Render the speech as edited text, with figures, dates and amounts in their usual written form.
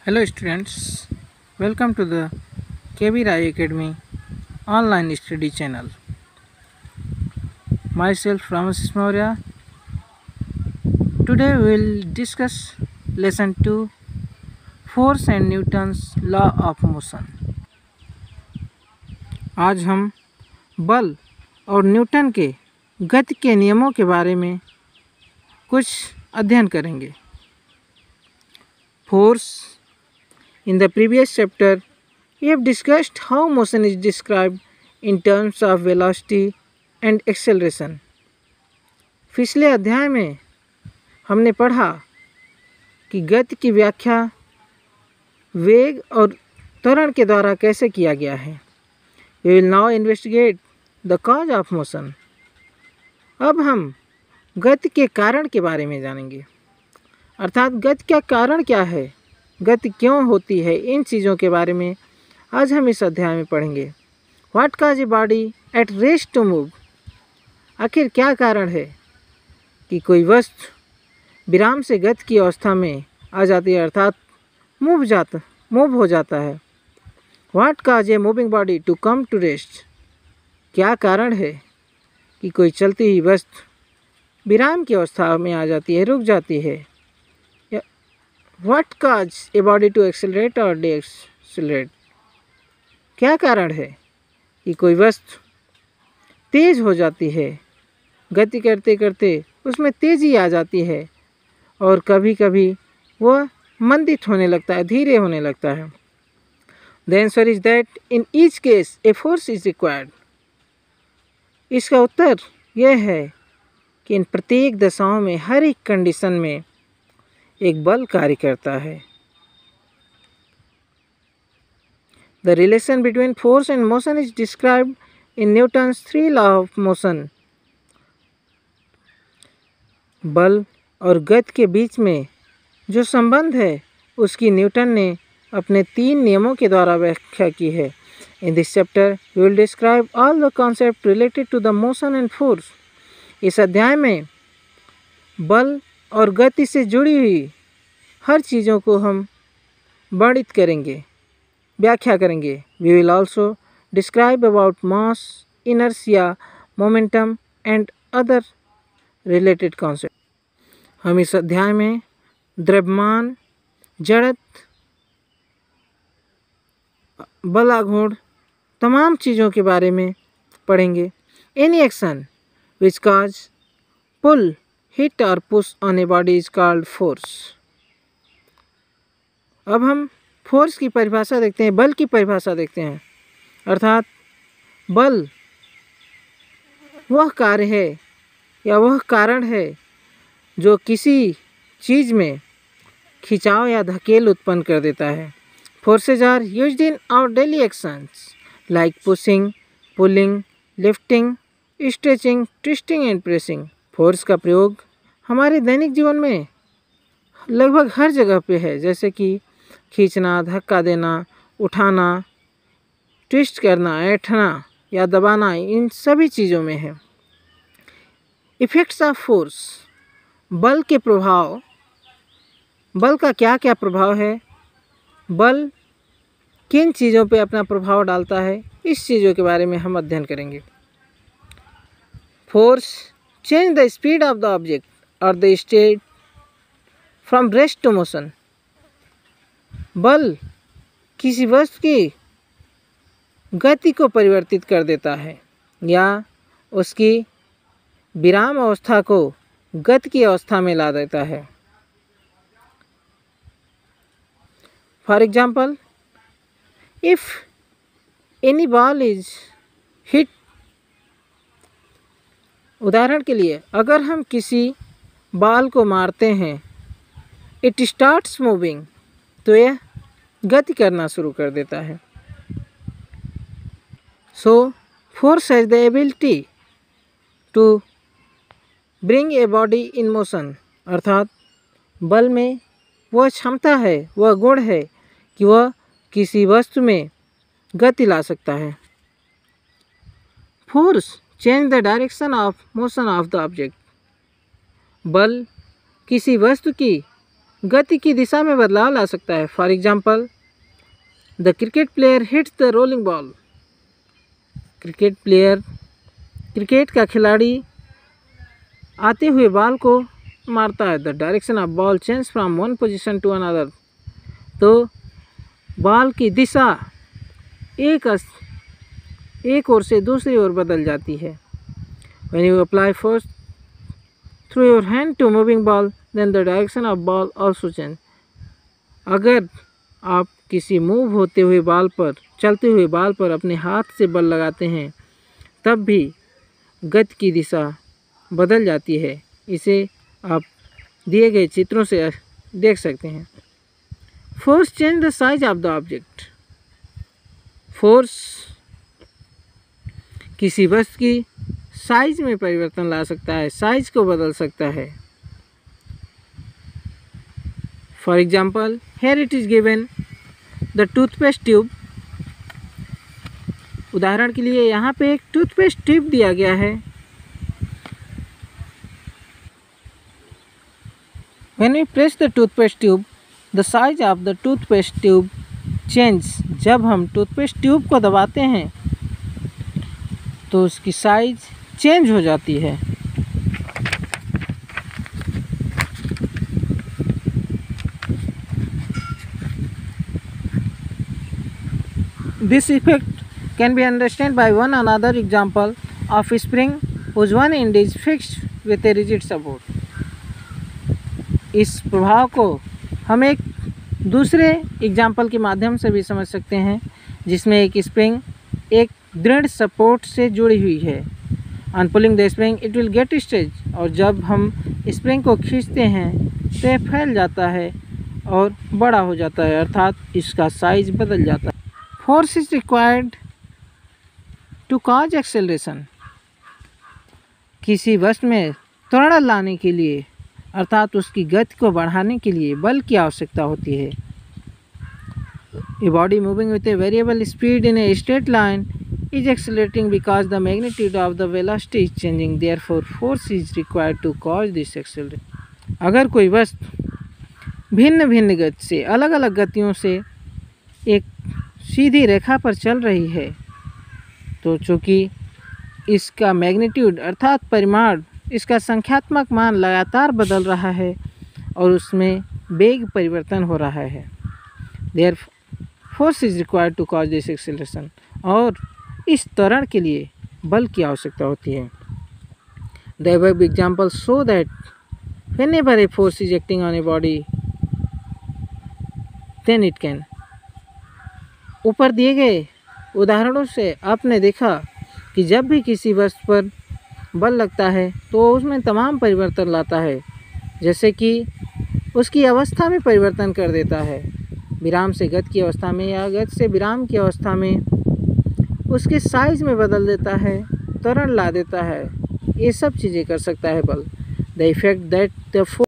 Hello students, welcome to the KB Rai Academy online study channel. Myself Ramesh Maurya. Today we will discuss lesson 2, Force and Newton's Law of Motion. आज हम बल और Newton के गति के नियमों के बारे में कुछ अध्ययन करेंगे. Force. In the previous chapter, we have discussed how motion is described in terms of velocity and acceleration. पिछले अध्याय में हमने पढ़ा कि गति की व्याख्या वेग और त्वरण के द्वारा कैसे किया गया है. We will now investigate the cause of motion. अब हम गति के कारण के बारे में जानेंगे, अर्थात गति का कारण क्या है, गति क्यों होती है, इन चीज़ों के बारे में आज हम इस अध्याय में पढ़ेंगे. What cause a body at rest to move. आखिर क्या कारण है कि कोई वस्तु विराम से गति की अवस्था में आ जाती है, अर्थात मूव हो जाता है. What cause a moving body to come to rest. क्या कारण है कि कोई चलती हुई वस्तु विराम की अवस्था में आ जाती है, रुक जाती है. What cause a body to accelerate or decelerate? क्या कारण है कि कोई वस्तु तेज हो जाती है, गति करते करते उसमें तेजी आ जाती है, और कभी कभी वह मंदित होने लगता है, धीरे होने लगता है. The answer is that in each case a force is required. इसका उत्तर यह है कि इन प्रत्येक दशाओं में, हर एक कंडीशन में एक बल कार्य करता है. The relation between force and motion is described in Newton's three laws of motion. बल और गति के बीच में जो संबंध है उसकी न्यूटन ने अपने 3 नियमों के द्वारा व्याख्या की है. In this chapter we will describe all the concepts related to the motion and force. इस अध्याय में बल और गति से जुड़ी हुई हर चीज़ों को हम वर्णित करेंगे, व्याख्या करेंगे. We will also describe about mass, inertia, momentum and other related concept. हम इस अध्याय में द्रव्यमान, जड़त्व, बलाघूर्ण, तमाम चीज़ों के बारे में पढ़ेंगे. Any action which cause pull, hit और push on a body is called force. अब हम फोर्स की परिभाषा देखते हैं, बल की परिभाषा देखते हैं. अर्थात बल वह कार्य है या वह कारण है जो किसी चीज़ में खिंचाव या धकेल उत्पन्न कर देता है. Forces are used in our daily actions like pushing, pulling, lifting, stretching, twisting and pressing. Force का प्रयोग हमारे दैनिक जीवन में लगभग हर जगह पे है, जैसे कि खींचना, धक्का देना, उठाना, ट्विस्ट करना, ऐंठना या दबाना, इन सभी चीज़ों में है. Effects of force. बल के प्रभाव. बल का क्या क्या प्रभाव है, बल किन चीज़ों पे अपना प्रभाव डालता है, इस चीज़ों के बारे में हम अध्ययन करेंगे. Force change the speed of the object और the state from rest to motion. बल किसी वस्तु की गति को परिवर्तित कर देता है या उसकी विराम अवस्था को गति की अवस्था में ला देता है. For example, if any ball is hit. उदाहरण के लिए, अगर हम किसी बॉल को मारते हैं, इट स्टार्ट्स मूविंग, तो यह गति करना शुरू कर देता है. So force has the ability to bring a body in motion. अर्थात बल में वह क्षमता है, वह गुण है कि वह किसी वस्तु में गति ला सकता है. Force change the direction of motion of the object. बल किसी वस्तु की गति की दिशा में बदलाव ला सकता है। For example, the cricket player hits the rolling ball. Cricket का खिलाड़ी आते हुए बॉल को मारता है। The direction of ball change from one position to another. तो बॉल की दिशा एक ओर से दूसरी ओर बदल जाती है। When you apply force through your hand to moving ball, then the direction of ball also change. अगर आप किसी मूव होते हुए बॉल पर, चलते हुए बॉल पर अपने हाथ से बल लगाते हैं, तब भी गति की दिशा बदल जाती है। इसे आप दिए गए चित्रों से देख सकते हैं। Force change the size of the object. Force किसी वस्तु की साइज में परिवर्तन ला सकता है, साइज को बदल सकता है। For example, here it is given the toothpaste tube. उदाहरण के लिए यहाँ पे एक टूथपेस्ट ट्यूब दिया गया है। When we press the toothpaste tube, the size of the toothpaste tube change. जब हम टूथपेस्ट ट्यूब को दबाते हैं तो उसकी साइज चेंज हो जाती है। This effect can be understood by one another example of a spring whose one end is fixed with a rigid support. इस प्रभाव को हम एक दूसरे एग्जाम्पल के माध्यम से भी समझ सकते हैं, जिसमें एक स्प्रिंग एक दृढ़ सपोर्ट से जुड़ी हुई है। On pulling the spring it will get stretch. और जब हम स्प्रिंग को खींचते हैं तो यह फैल जाता है और बड़ा हो जाता है, अर्थात इसका साइज बदल जाता है। Force is required to cause acceleration. किसी वस्तु में त्वरण लाने के लिए, अर्थात उसकी गति को बढ़ाने के लिए बल की आवश्यकता होती है। A body moving with a variable speed in a straight line is accelerating because the magnitude of the velocity is changing. Therefore, force is required to cause this acceleration. अगर कोई वस्तु भिन्न भिन्न गति से, अलग अलग गतियों से एक सीधी रेखा पर चल रही है, तो चूँकि इसका मैग्नीट्यूड अर्थात परिमाण, इसका संख्यात्मक मान लगातार बदल रहा है और उसमें वेग परिवर्तन हो रहा है, there force is required to cause this acceleration. और इस त्वरण के लिए बल की आवश्यकता होती है। The above example show that whenever a force is acting on a body then it can. ऊपर दिए गए उदाहरणों से आपने देखा कि जब भी किसी वस्तु पर बल लगता है तो उसमें तमाम परिवर्तन लाता है, जैसे कि उसकी अवस्था में परिवर्तन कर देता है, विराम से गति की अवस्था में या गति से विराम की अवस्था में, उसके साइज में बदल देता है, त्वरण ला देता है। ये सब चीज़ें कर सकता है बल। The effect that the